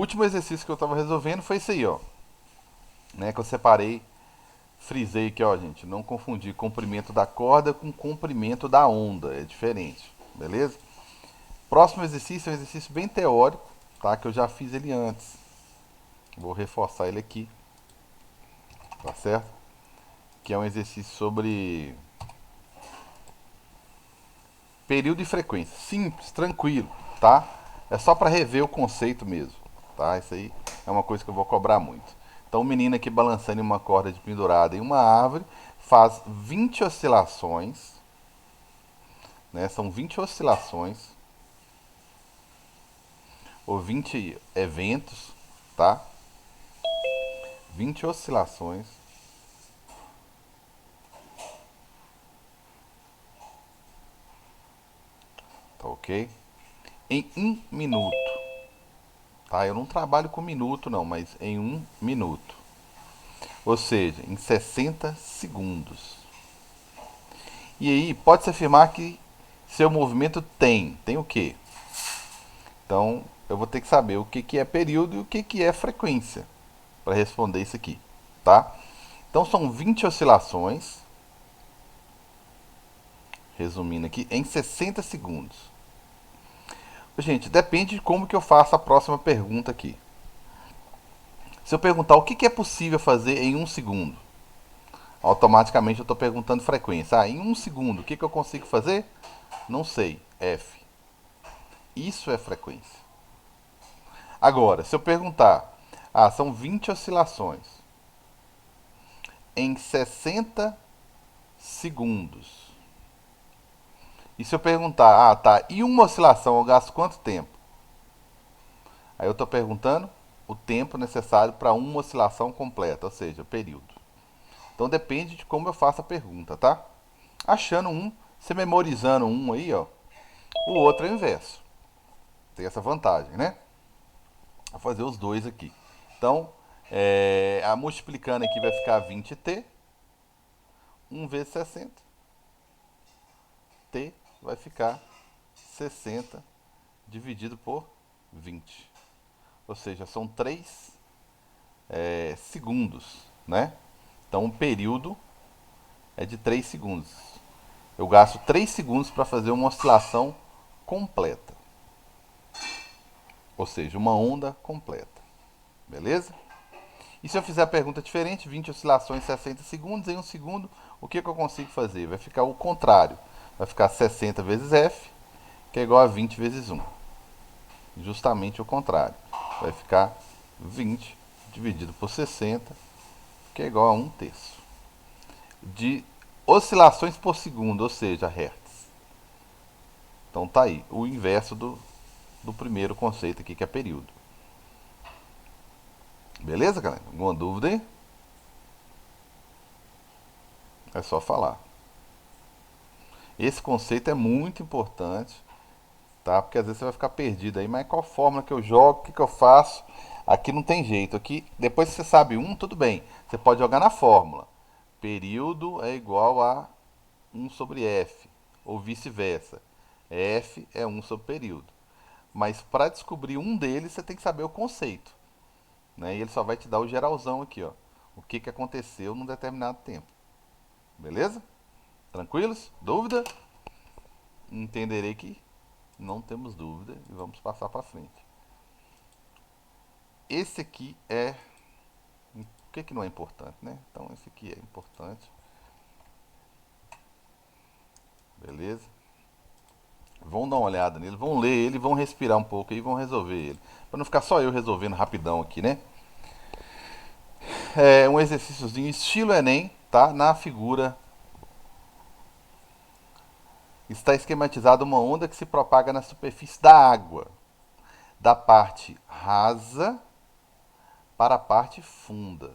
último exercício que eu estava resolvendo foi isso aí, ó. Né, que eu separei, frisei aqui, ó, gente. Não confundir comprimento da corda com comprimento da onda. É diferente, beleza? Próximo exercício é um exercício bem teórico, tá? Que eu já fiz ele antes. Vou reforçar ele aqui, tá certo? Que é um exercício sobre período e frequência. Simples, tranquilo, tá? É só para rever o conceito mesmo, tá? Isso aí é uma coisa que eu vou cobrar muito. Então, o menino aqui balançando em uma corda de pendurada em uma árvore faz 20 oscilações, né? São 20 oscilações ou 20 eventos, tá? 20 oscilações. Tá ok? Em um minuto, tá? Eu não trabalho com minuto não, mas em um minuto. Ou seja, em 60 segundos. E aí, pode-se afirmar que seu movimento tem o quê? Então, eu vou ter que saber o que é período e o que é frequência para responder isso aqui, tá? Então, são 20 oscilações, resumindo aqui, em 60 segundos. Gente, depende de como que eu faço a próxima pergunta aqui. Se eu perguntar o que é possível fazer em um segundo, automaticamente eu estou perguntando frequência. Ah, em um segundo, o que eu consigo fazer? Não sei. F. Isso é frequência. Agora, se eu perguntar, são 20 oscilações em 60 segundos. E se eu perguntar, tá, e uma oscilação eu gasto quanto tempo? Aí eu estou perguntando o tempo necessário para uma oscilação completa, ou seja, período. Então depende de como eu faço a pergunta, tá? Achando um, você memorizando um aí, ó, o outro é o inverso. Tem essa vantagem, né? Vou fazer os dois aqui. Então, multiplicando aqui vai ficar 20t. 1 vezes 60. T vai ficar 60 dividido por 20. Ou seja, são 3 segundos, né? Então, o período é de 3 segundos. Eu gasto 3 segundos para fazer uma oscilação completa. Ou seja, uma onda completa. Beleza? E se eu fizer a pergunta diferente, 20 oscilações, 60 segundos, em um segundo, o que eu consigo fazer? Vai ficar o contrário. Vai ficar 60 vezes F, que é igual a 20 vezes 1. Justamente o contrário. Vai ficar 20 dividido por 60, que é igual a 1 terço. De oscilações por segundo, ou seja, Hertz. Então tá aí, o inverso do primeiro conceito aqui, que é período. Beleza, galera? Alguma dúvida aí? É só falar. Esse conceito é muito importante, tá? Porque às vezes você vai ficar perdido aí, mas qual fórmula que eu jogo, o que eu faço? Aqui não tem jeito. Aqui, depois que você sabe um, tudo bem. Você pode jogar na fórmula. Período é igual a 1 sobre F, ou vice-versa. F é 1 sobre período. Mas para descobrir um deles, você tem que saber o conceito, né? E ele só vai te dar o geralzão aqui, ó. O que aconteceu num determinado tempo. Beleza? Tranquilos? Dúvida? Entenderei que não temos dúvida e vamos passar para frente. Esse aqui é... O que não é importante, né? Então esse aqui é importante. Beleza? Vão dar uma olhada nele, vão ler ele, vão respirar um pouco e vão resolver ele. Para não ficar só eu resolvendo rapidão aqui, né? É um exercíciozinho estilo Enem, tá? Na figura está esquematizada uma onda que se propaga na superfície da água, da parte rasa para a parte funda,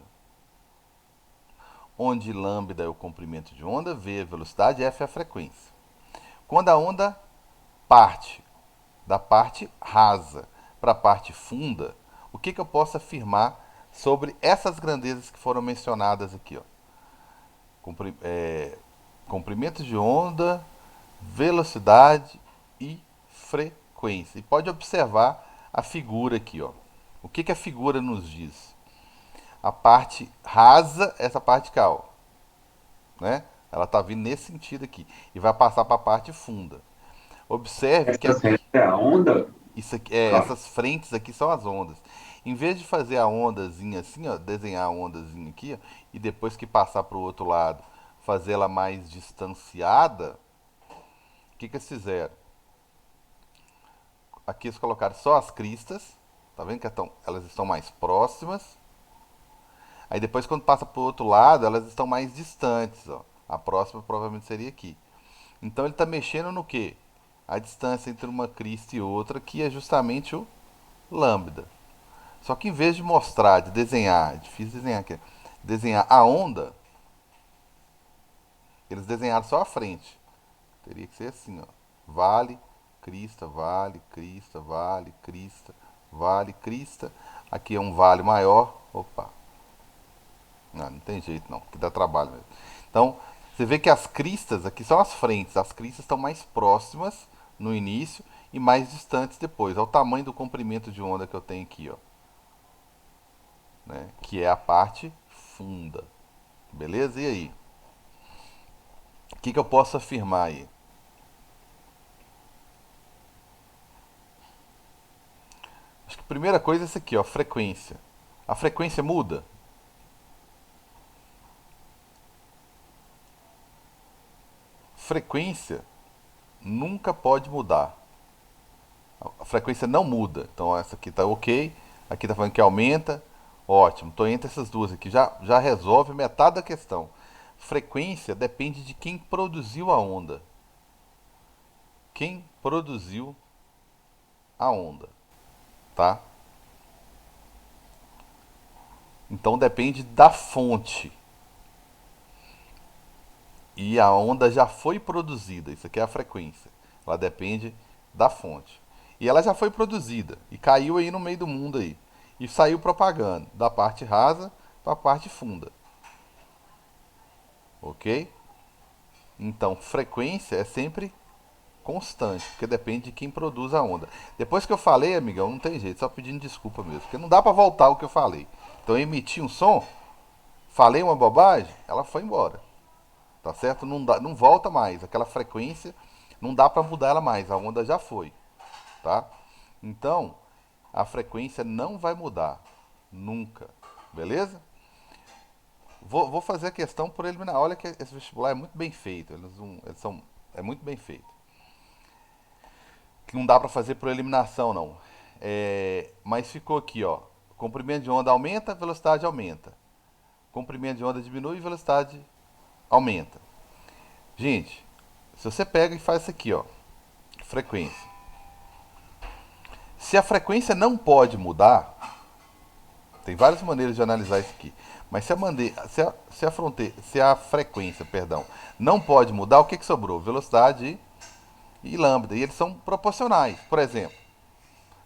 onde lambda é o comprimento de onda, v é a velocidade, f é a frequência. Quando a onda parte da parte rasa para a parte funda, o que eu posso afirmar sobre essas grandezas que foram mencionadas aqui? Ó? Comprimento de onda, velocidade e frequência. E pode observar a figura aqui, ó. O que, que a figura nos diz? A parte rasa, essa parte cal, né? Ela está vindo nesse sentido aqui e vai passar para a parte funda. Observe que Essa aqui, frente é a onda? isso aqui, Claro. essas frentes aqui são as ondas. Em vez de fazer a ondazinha assim, ó, desenhar a ondazinha aqui, ó, e depois que passar para o outro lado, fazer ela mais distanciada, o que, que eles fizeram? Aqui eles colocaram só as cristas, tá vendo que elas estão mais próximas. Aí depois quando passa para o outro lado, elas estão mais distantes, ó. A próxima provavelmente seria aqui. Então ele está mexendo no que? A distância entre uma crista e outra, que é justamente o lambda. Só que em vez de mostrar, de desenhar, é difícil desenhar aqui, desenhar a onda, eles desenharam só a frente. Teria que ser assim, ó. Vale, crista, vale, crista, vale, crista, vale, crista. Aqui é um vale maior. Opa, não tem jeito não, que dá trabalho mesmo. Então, você vê que as cristas aqui são as frentes. As cristas estão mais próximas no início e mais distantes depois. Olha o tamanho do comprimento de onda que eu tenho aqui, ó, né? Que é a parte funda. Beleza? E aí? O que, que eu posso afirmar aí? Acho que a primeira coisa é essa aqui, ó, frequência. A frequência muda? Frequência nunca pode mudar. A frequência não muda. Então essa aqui está ok, aqui está falando que aumenta. Ótimo, estou entre essas duas aqui. Já resolve metade da questão. Frequência depende de quem produziu a onda. Quem produziu a onda, tá? Então depende da fonte. E a onda já foi produzida. Isso aqui é a frequência. Ela depende da fonte. E ela já foi produzida e caiu aí no meio do mundo aí. E saiu propagando da parte rasa para a parte funda. Ok? Então, frequência é sempre constante, porque depende de quem produz a onda. Depois que eu falei, amigão, não tem jeito, só pedindo desculpa mesmo, porque não dá para voltar o que eu falei. Então, eu emiti um som, falei uma bobagem, ela foi embora. Tá certo? Não, dá, não volta mais. Aquela frequência não dá para mudar ela mais. A onda já foi, tá? Então, a frequência não vai mudar nunca. Beleza? Vou fazer a questão por eliminar. Olha que esse vestibular é muito bem feito. Eles são é muito bem feito. Que não dá para fazer por eliminação não. Mas ficou aqui, ó. Comprimento de onda aumenta, velocidade aumenta. Comprimento de onda diminui, velocidade aumenta. Gente, se você pega e faz isso aqui, ó, frequência. Se a frequência não pode mudar, tem várias maneiras de analisar isso aqui. Mas se a frequência, perdão, não pode mudar, o que, que sobrou? Velocidade e lambda. E eles são proporcionais. Por exemplo,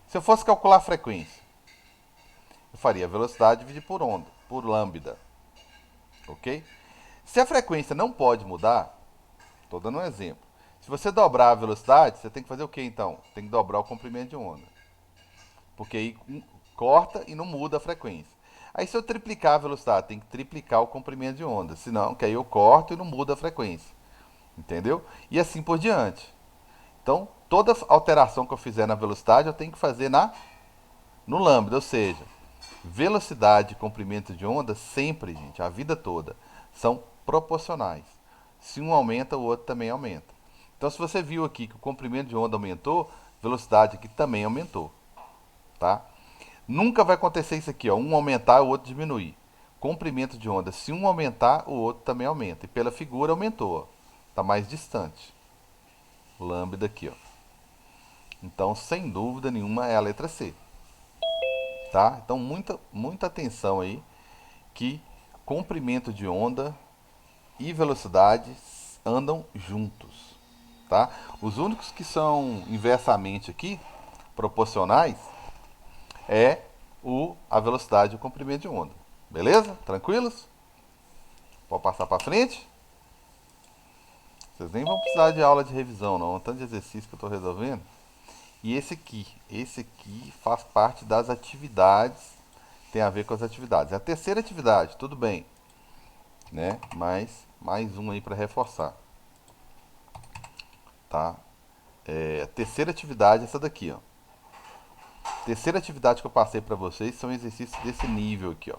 se eu fosse calcular a frequência, eu faria velocidade dividido por onda, por lambda. Ok? Se a frequência não pode mudar, estou dando um exemplo. Se você dobrar a velocidade, você tem que fazer o que então? Tem que dobrar o comprimento de onda. Porque aí corta e não muda a frequência. Aí se eu triplicar a velocidade, tem que triplicar o comprimento de onda. Senão, que aí eu corto e não muda a frequência. Entendeu? E assim por diante. Então, toda alteração que eu fizer na velocidade, eu tenho que fazer no lambda. Ou seja, velocidade e comprimento de onda sempre, gente, a vida toda, são proporcionais. Se um aumenta, o outro também aumenta. Então, se você viu aqui que o comprimento de onda aumentou, velocidade aqui também aumentou, tá? Nunca vai acontecer isso aqui, ó, um aumentar, o outro diminuir. Comprimento de onda, se um aumentar, o outro também aumenta. E pela figura aumentou, ó. Tá mais distante. Lambda aqui, ó. Então, sem dúvida nenhuma, é a letra C, tá? Então, muita atenção aí que comprimento de onda e velocidade andam juntos, tá? Os únicos que são inversamente aqui, proporcionais, é a velocidade e o comprimento de onda. Beleza? Tranquilos? Pode passar para frente? Vocês nem vão precisar de aula de revisão, não. O tanto de exercício que eu estou resolvendo. e esse aqui faz parte das atividades, tem a ver com as atividades. A terceira atividade, tudo bem, né? Mas mais um aí para reforçar, tá? A terceira atividade é essa daqui, ó. Terceira atividade que eu passei para vocês são exercícios desse nível aqui, ó.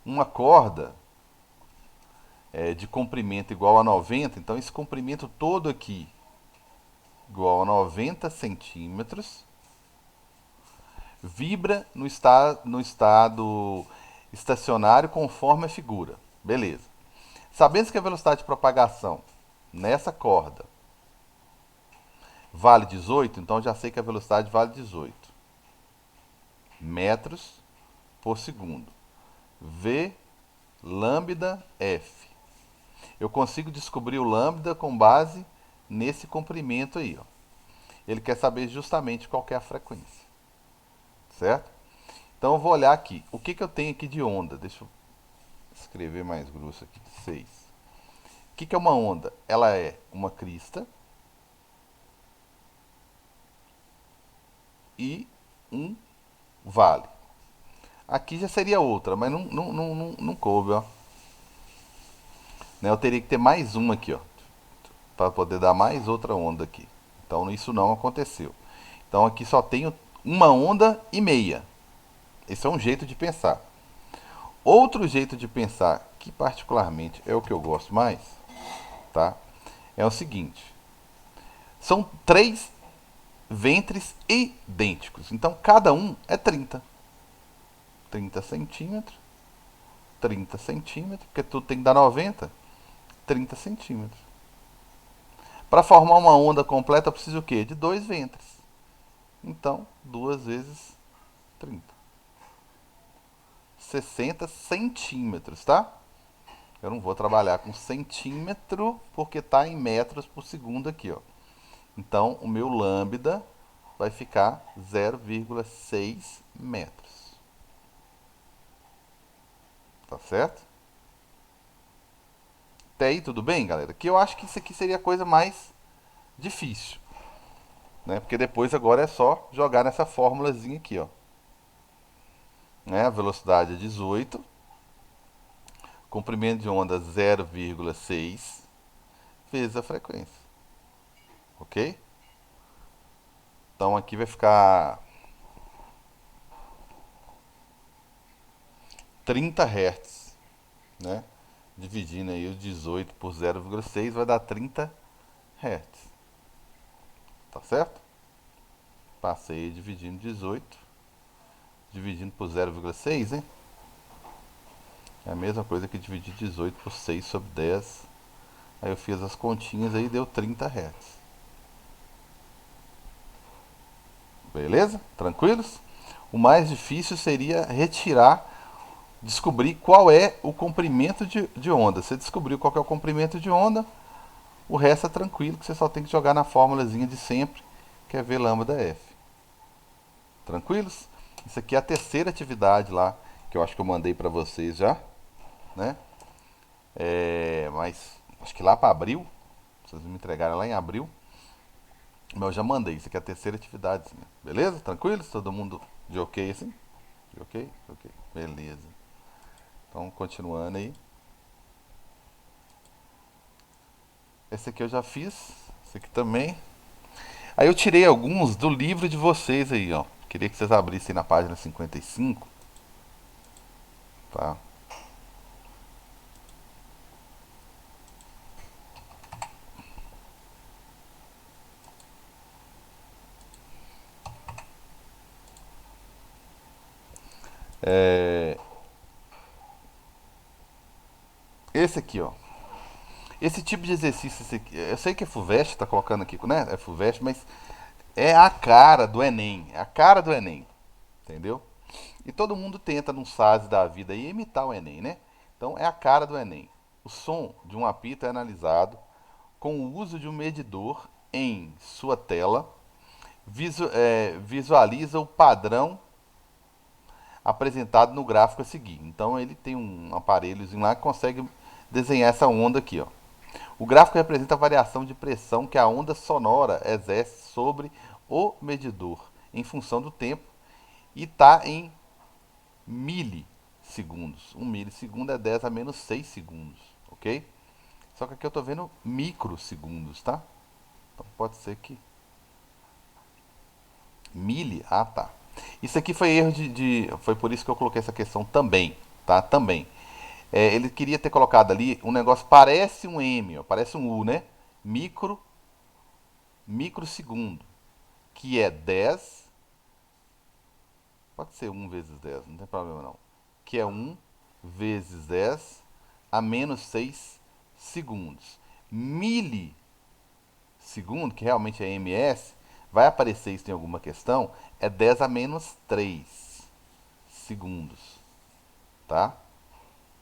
Uma corda de comprimento igual a 90, então esse comprimento todo aqui igual a 90 centímetros, vibra no estado estacionário conforme a figura. Beleza. Sabendo que a velocidade de propagação nessa corda vale 18, então já sei que a velocidade vale 18 metros por segundo. V lambda F. Eu consigo descobrir o lambda com base nesse comprimento aí, ó. Ele quer saber justamente qual que é a frequência, certo? Então eu vou olhar aqui. O que eu tenho aqui de onda? Deixa eu escrever mais grosso aqui. 6. O que é uma onda? Ela é uma crista e um vale. Aqui já seria outra, mas não coube, ó. Né, eu teria que ter mais uma aqui, ó, para poder dar mais outra onda aqui. Então isso não aconteceu. Então aqui só tenho uma onda e meia. Esse é um jeito de pensar. Outro jeito de pensar, que particularmente é o que eu gosto mais, tá? É o seguinte: são três ventres idênticos. Então cada um é 30. 30 centímetros, 30 centímetros, porque tudo tem que dar 90, 30 centímetros. Para formar uma onda completa, eu preciso o quê? De dois ventres. Então, 2 vezes 30. 60 centímetros, tá? Eu não vou trabalhar com centímetro, porque está em metros por segundo aqui, ó. Então, o meu lambda vai ficar 0,6 metros. Tá certo? Até aí tudo bem, galera? Que eu acho que isso aqui seria a coisa mais difícil, né? Porque depois agora é só jogar nessa fórmulazinha aqui, ó. Né? A velocidade é 18, comprimento de onda 0,6 vezes a frequência, ok? Então aqui vai ficar 30 Hz, né? Dividindo aí os 18 por 0,6 vai dar 30 Hz, tá certo? Passei dividindo 18, dividindo por 0,6, hein? É a mesma coisa que dividir 18 por 6 sobre 10. Aí eu fiz as continhas aí e deu 30 Hz. Beleza? Tranquilos? O mais difícil seria retirar, descobrir qual é o comprimento de onda. Você descobriu qual é o comprimento de onda, o resto é tranquilo, que você só tem que jogar na fórmulazinha de sempre, que é V lambda F. Tranquilos? Isso aqui é a terceira atividade lá, que eu acho que eu mandei para vocês já, né? Mas acho que lá para abril, vocês me entregaram lá em abril, mas eu já mandei. Isso aqui é a terceira atividade, beleza? Tranquilos? Todo mundo de ok assim? De ok? Ok, beleza. Então, continuando aí. Esse aqui eu já fiz. Esse aqui também. Aí eu tirei alguns do livro de vocês aí, ó. Queria que vocês abrissem na página 55. Tá? É... Esse aqui, ó. Esse tipo de exercício, esse aqui, eu sei que é FUVEST, tá colocando aqui, né? É FUVEST, mas é a cara do Enem. É a cara do Enem. Entendeu? E todo mundo tenta num SAS da vida aí imitar o Enem, né? Então é a cara do Enem. O som de um apito é analisado com o uso de um medidor em sua tela. Visualiza o padrão apresentado no gráfico a seguir. Então ele tem um aparelhozinho lá que consegue desenhar essa onda aqui, ó. O gráfico representa a variação de pressão que a onda sonora exerce sobre o medidor em função do tempo e está em milissegundos. 1 milissegundo é 10 a menos 6 segundos, ok? Só que aqui eu estou vendo microsegundos, tá? Então pode ser que ah, tá. Isso aqui foi erro foi por isso que eu coloquei essa questão também, tá? Também. Ele queria ter colocado ali um negócio, parece um M, ó, parece um U, né? Micro, microsegundo, que é 10, pode ser 1 vezes 10, não tem problema não. Que é 1 vezes 10 a menos 6 segundos. Milissegundo, que realmente é ms, vai aparecer isso em alguma questão, é 10 a menos 3 segundos, tá?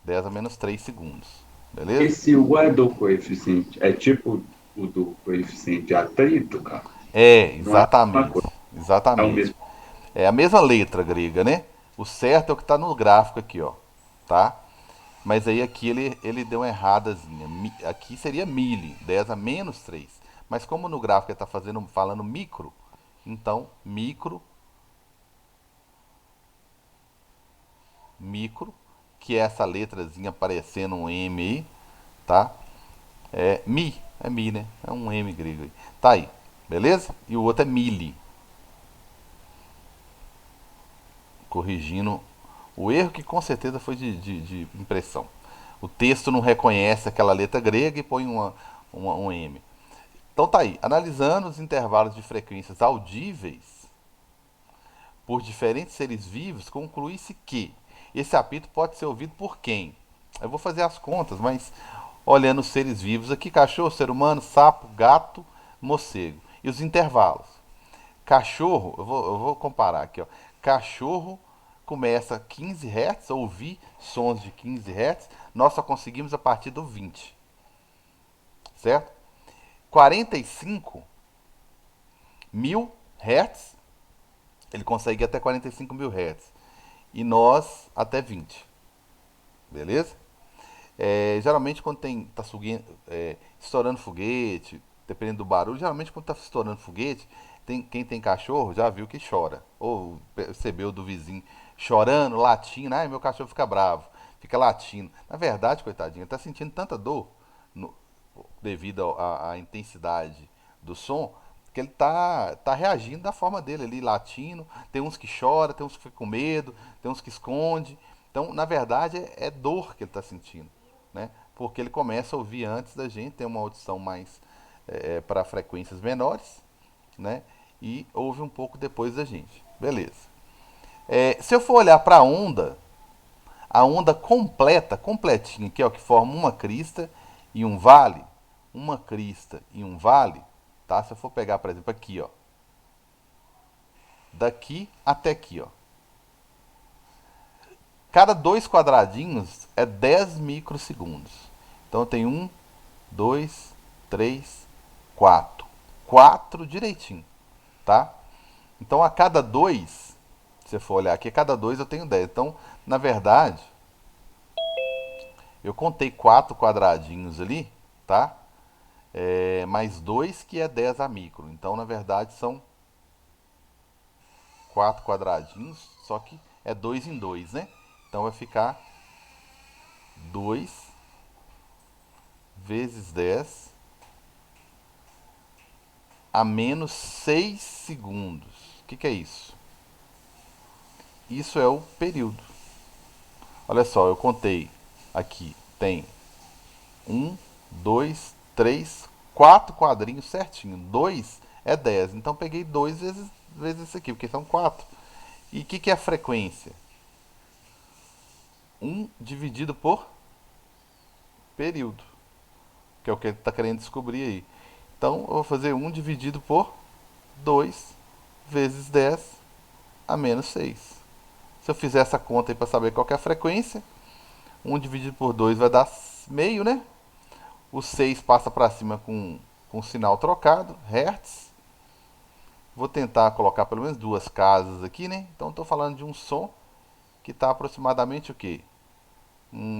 10 a menos 3 segundos, beleza? Esse U é do coeficiente, é tipo o do coeficiente de atrito, cara? É, Não é a mesma exatamente. coisa, é o Exatamente. mesmo. É a mesma letra grega, né? O certo é o que está no gráfico aqui, ó. Tá? Mas aí aqui ele deu uma erradazinha. Aqui seria mili, 10 a menos 3. Mas como no gráfico ele está falando micro, então micro, que é essa letrazinha aparecendo um M aí, tá? É mi, né? É um M grego aí. Tá aí, beleza? E o outro é mili, corrigindo o erro que com certeza foi de impressão. O texto não reconhece aquela letra grega e põe um M. Então tá aí, analisando os intervalos de frequências audíveis por diferentes seres vivos, conclui-se que esse apito pode ser ouvido por quem? Eu vou fazer as contas, mas olhando os seres vivos aqui, cachorro, ser humano, sapo, gato, morcego. E os intervalos. Cachorro, eu vou comparar aqui, ó. Cachorro começa 15 Hz, ouvir sons de 15 Hz, nós só conseguimos a partir do 20, certo? 45 mil Hz, ele consegue até 45 mil Hz. E nós até 20, beleza? Geralmente quando tá estourando foguete, dependendo do barulho, geralmente quando tá estourando foguete, quem tem cachorro já viu que chora. Ou percebeu do vizinho chorando, latindo, ai meu cachorro fica bravo, fica latindo. Na verdade, coitadinho, ele tá sentindo tanta dor no- devido à intensidade do som, que ele tá reagindo da forma dele ali, latindo. Tem uns que choram, tem uns que ficam com medo, tem uns que esconde. Então, na verdade, é dor que ele está sentindo, né? Porque ele começa a ouvir antes da gente, tem uma audição mais para frequências menores, né? E ouve um pouco depois da gente. Beleza. Se eu for olhar para a onda completa, completinha, que é o que forma uma crista e um vale, uma crista e um vale, tá? Se eu for pegar, por exemplo, aqui, ó, daqui até aqui, ó, cada dois quadradinhos é 10 microsegundos. Então tem um, dois, três, quatro. Quatro direitinho, tá? Então a cada dois, se você for olhar aqui, a cada dois eu tenho 10. Então, na verdade, eu contei quatro quadradinhos ali, tá? Mais dois que é 10 a micro. Então, na verdade, são quatro quadradinhos, só que é dois em dois, né? Então vai ficar 2 vezes 10 a menos 6 segundos. O que é isso? Isso é o período. Olha só, eu contei aqui. Tem um, dois, três, quatro quadrinhos certinho. 2 é 10. Então peguei 2 vezes isso aqui, porque são 4. E o que é a frequência? Um dividido por período, que é o que ele está querendo descobrir aí. Então eu vou fazer um dividido por 2 vezes 10 a menos 6. Se eu fizer essa conta aí para saber qual é a frequência, um dividido por 2 vai dar meio, né? O 6 passa para cima com o sinal trocado, Hertz. Vou tentar colocar pelo menos duas casas aqui, né? Então estou falando de um som que está aproximadamente o quê?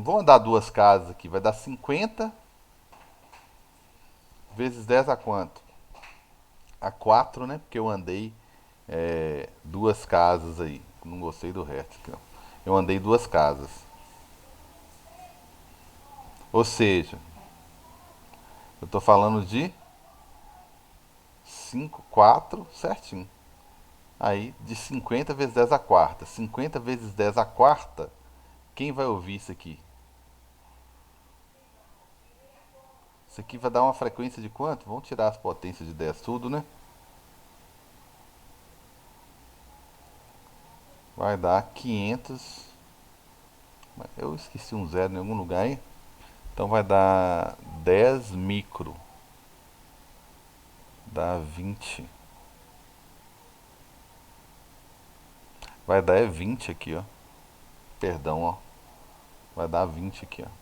Vou andar duas casas aqui, vai dar 50 vezes 10 a quanto? a 4, né? Porque eu andei duas casas aí. Não gostei do resto. Aqui, ó. Eu andei duas casas. Ou seja, eu tô falando de 5 4 certinho. Aí, de 50 vezes 10 a quarta. 50 vezes 10 a quarta. Quem vai ouvir isso aqui? Isso aqui vai dar uma frequência de quanto? Vamos tirar as potências de 10 tudo, né? Vai dar 500. Eu esqueci um zero em algum lugar aí. Então vai dar 10 micro. Dá 20. Vai dar 20 aqui, ó. Perdão, ó. Vai dar 20 aqui, ó.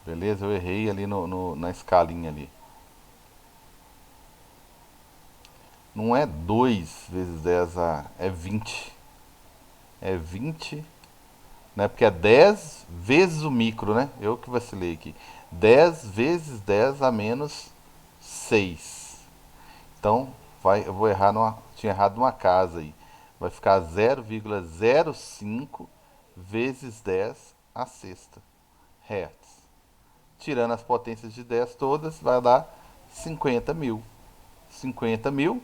Beleza? Eu errei ali na escalinha ali. Não é 2 vezes 10 a... É 20. É 20, né? Porque é 10 vezes o micro, né? Eu que vacilei aqui. 10 vezes 10 a menos 6. Então, eu vou errar tinha errado uma casa aí. Vai ficar 0,05 vezes 10 a sexta hertz. Tirando as potências de 10 todas, vai dar 50 mil. 50 mil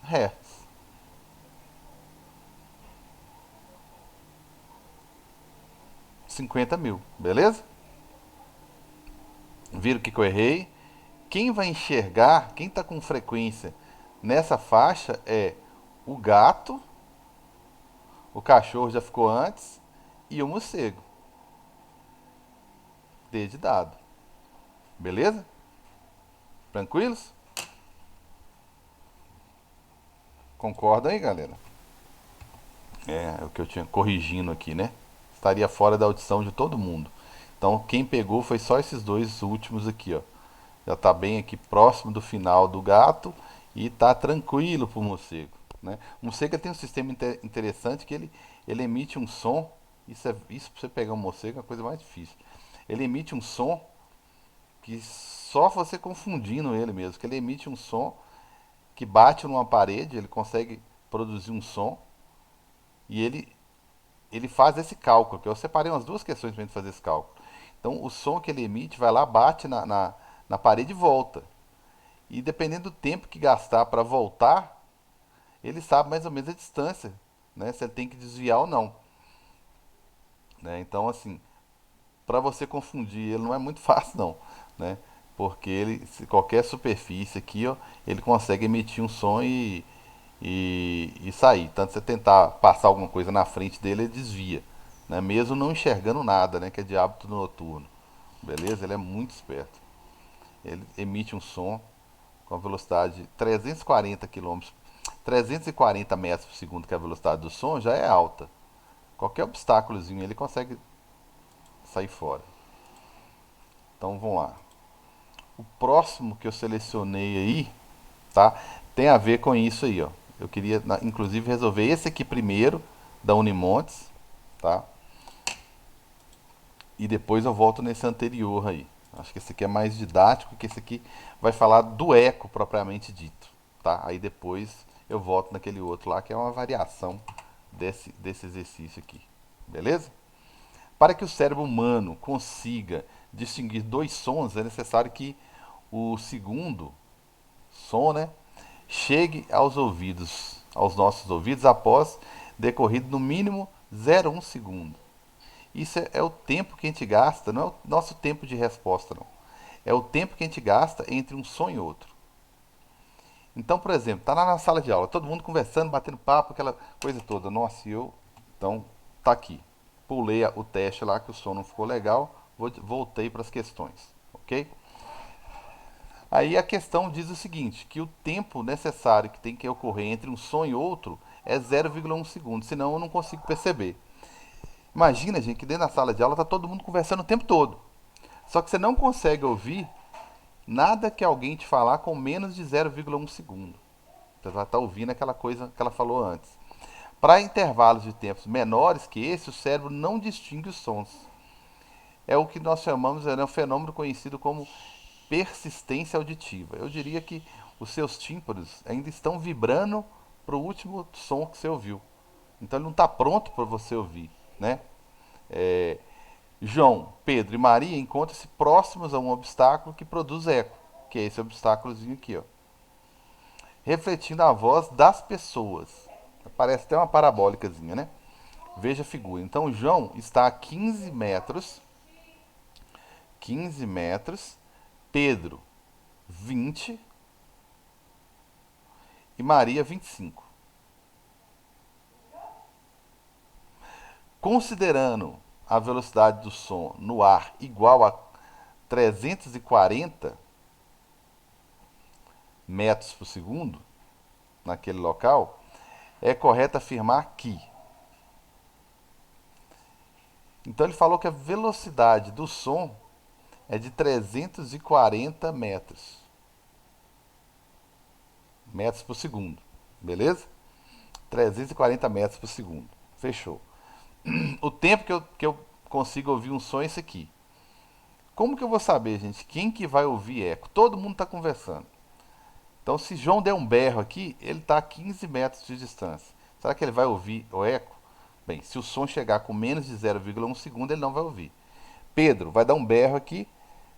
hertz. 50 mil, beleza? Viram o que eu errei? Quem vai enxergar, quem está com frequência nessa faixa é o gato, o cachorro já ficou antes, e o morcego. D de dado. Beleza? Tranquilos? Concordam aí, galera? É o que eu tinha corrigindo aqui, né? Estaria fora da audição de todo mundo. Então, quem pegou foi só esses dois últimos aqui, ó. Já está bem aqui próximo do final do gato e está tranquilo para o morcego. Né? O morcego tem um sistema interessante que ele emite um som. Isso para você pegar um morcego é a coisa mais difícil. Ele emite um som que só você confundindo ele mesmo. Que ele emite um som que bate numa parede, ele consegue produzir um som e ele faz esse cálculo. Que eu separei umas duas questões para gente fazer esse cálculo. Então o som que ele emite vai lá, bate na parede e volta. E dependendo do tempo que gastar para voltar, ele sabe mais ou menos a distância, né? Se ele tem que desviar ou não. Né? Então, assim, para você confundir ele não é muito fácil não, né? Porque ele, se qualquer superfície aqui, ó, ele consegue emitir um som e sair. Tanto você tentar passar alguma coisa na frente dele, ele desvia, né? Mesmo não enxergando nada, né? Que é de hábito noturno. Beleza? Ele é muito esperto. Ele emite um som com a velocidade de 340 km, 340 metros por segundo, que é a velocidade do som, já é alta. Qualquer obstáculozinho ele consegue sair fora. Então vamos lá. O próximo que eu selecionei aí, tá? Tem a ver com isso aí, ó. Eu queria, inclusive, resolver esse aqui primeiro, da Unimontes, tá? E depois eu volto nesse anterior aí. Acho que esse aqui é mais didático, que esse aqui vai falar do eco propriamente dito, tá? Aí depois eu volto naquele outro lá, que é uma variação desse exercício aqui. Beleza? Para que o cérebro humano consiga distinguir dois sons, é necessário que o segundo som, né, chegue aos ouvidos, aos nossos ouvidos após decorrido no mínimo 0,1 segundo. Isso é o tempo que a gente gasta, não é o nosso tempo de resposta, não. É o tempo que a gente gasta entre um som e outro. Então, por exemplo, tá lá na sala de aula, todo mundo conversando, batendo papo, aquela coisa toda. Nossa, então, tá aqui. Pulei o teste lá que o som não ficou legal, voltei para as questões, ok? Aí a questão diz o seguinte, que o tempo necessário que tem que ocorrer entre um som e outro é 0,1 segundo, senão eu não consigo perceber. Imagina, gente, que dentro da sala de aula tá todo mundo conversando o tempo todo. Só que você não consegue ouvir nada que alguém te falar com menos de 0,1 segundo. Você vai estar ouvindo aquela coisa que ela falou antes. Para intervalos de tempos menores que esse, o cérebro não distingue os sons. é o que nós chamamos, é um fenômeno conhecido como persistência auditiva. Eu diria que os seus tímpanos ainda estão vibrando para o último som que você ouviu. Então ele não está pronto para você ouvir, né? É, João, Pedro e Maria encontram-se próximos a um obstáculo que produz eco, que é esse obstáculozinho aqui, ó, refletindo a voz das pessoas. Parece até uma parabólicazinha, né? Veja a figura. Então João está a 15 metros, Pedro 20 e Maria 25. Considerando a velocidade do som no ar igual a 340 metros por segundo naquele local, é correto afirmar que. Então ele falou que a velocidade do som é de 340 metros por segundo, beleza? 340 metros por segundo. Fechou. O tempo que eu consigo ouvir um som é esse aqui. Como que eu vou saber, gente, quem que vai ouvir eco? Todo mundo está conversando. Então, se João der um berro aqui, ele está a 15 metros de distância. Será que ele vai ouvir o eco? Bem, se o som chegar com menos de 0,1 segundo, ele não vai ouvir. Pedro vai dar um berro aqui.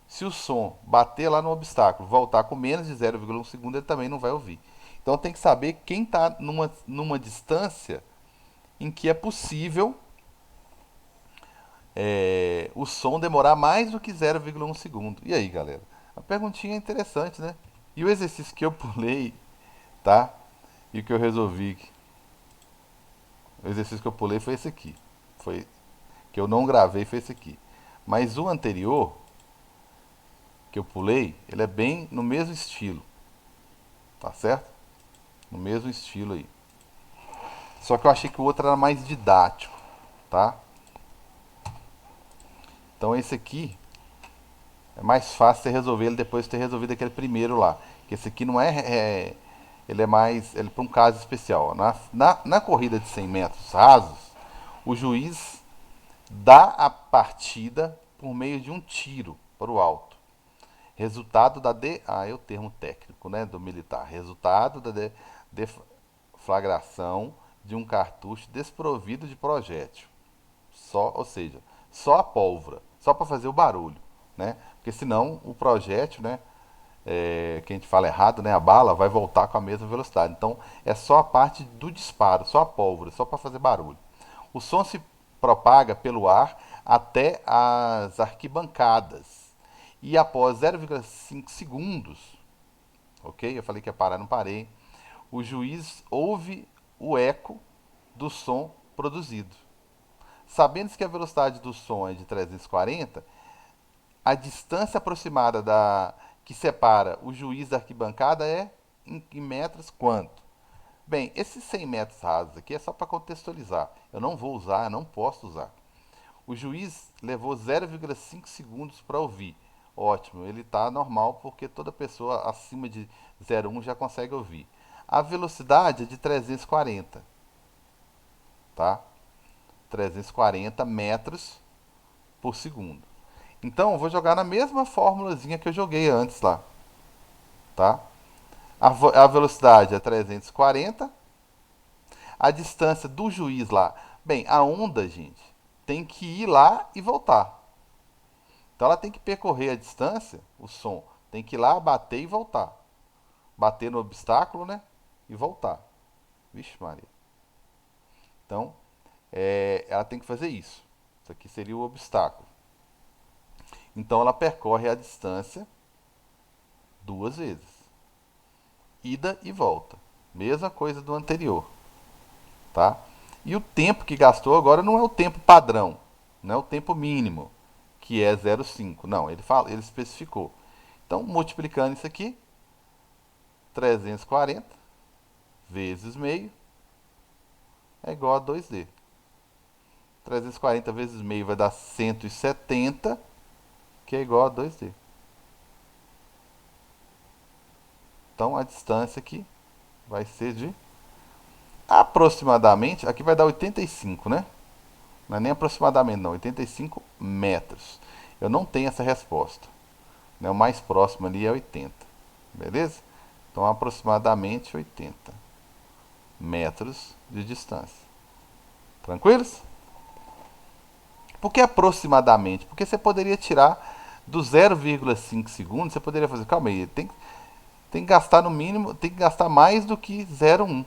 Se o som bater lá no obstáculo, voltar com menos de 0,1 segundo, ele também não vai ouvir. Então tem que saber quem está numa distância em que é possível o som demorar mais do que 0,1 segundo. E aí, galera? A perguntinha é interessante, né? E o exercício que eu pulei, tá? E o que eu resolvi. O exercício que eu pulei foi esse aqui. Foi que eu não gravei foi esse aqui. Mas o anterior que eu pulei, ele é bem no mesmo estilo, tá certo? No mesmo estilo aí. Só que eu achei que o outro era mais didático, tá? Então esse aqui é mais fácil você resolver ele depois de ter resolvido aquele primeiro lá. Que esse aqui não ele é mais. Ele é para um caso especial. Na corrida de 100 metros rasos, o juiz dá a partida por meio de um tiro para o alto. Resultado da é o termo técnico, né, do militar. Resultado da deflagração de um cartucho desprovido de projétil. Só, ou seja, só a pólvora, só para fazer o barulho, né? Porque senão o projétil, né, que a gente fala errado, né, a bala vai voltar com a mesma velocidade. Então é só a parte do disparo, só a pólvora, só para fazer barulho. O som se propaga pelo ar até as arquibancadas e após 0,5 segundos, ok? Eu falei que ia parar, não parei. O juiz ouve o eco do som produzido. Sabendo que a velocidade do som é de 340, a distância aproximada que separa o juiz da arquibancada é em metros quanto? Bem, esses 100 metros rasos aqui é só para contextualizar. Eu não vou usar, eu não posso usar. O juiz levou 0,5 segundos para ouvir. Ótimo, ele está normal porque toda pessoa acima de 0,1 já consegue ouvir. A velocidade é de 340, tá? 340 metros por segundo. Então, eu vou jogar na mesma formulazinha que eu joguei antes lá, tá? A velocidade é 340, a distância do juiz lá. Bem, a onda, gente, tem que ir lá e voltar. Então ela tem que percorrer a distância, o som, tem que ir lá, bater e voltar. Bater no obstáculo, né? E voltar. Vixe, Maria. Então, ela tem que fazer isso. Isso aqui seria o obstáculo. Então ela percorre a distância duas vezes. Ida e volta. Mesma coisa do anterior, tá? E o tempo que gastou agora não é o tempo padrão, não é o tempo mínimo, que é 0,5. Não, ele especificou. Então, multiplicando isso aqui, 340 vezes meio é igual a 2D. 340 vezes meio vai dar 170, que é igual a 2D. Então a distância aqui vai ser de aproximadamente, aqui vai dar 85, né? Não é nem aproximadamente não, 85 metros. eu não tenho essa resposta. Né? O mais próximo ali é 80. Beleza? Então aproximadamente 80 metros de distância. Tranquilos? Por que aproximadamente? Porque você poderia tirar do 0,5 segundos, você poderia fazer, calma aí, tem que gastar no mínimo, tem que gastar mais do que 0,1.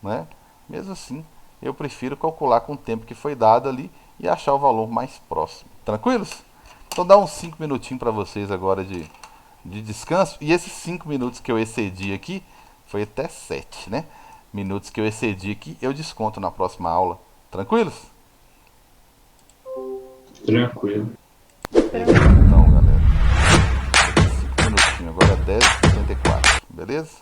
Né? Mesmo assim, eu prefiro calcular com o tempo que foi dado ali e achar o valor mais próximo. Tranquilos? Então dá uns 5 minutinhos para vocês agora de descanso. E esses 5 minutos que eu excedi aqui, foi até 7, né? Minutos que eu excedi aqui, eu desconto na próxima aula. Tranquilos? Tranquilo. Beleza, então, galera. 5 minutinhos, agora é 10h54, beleza?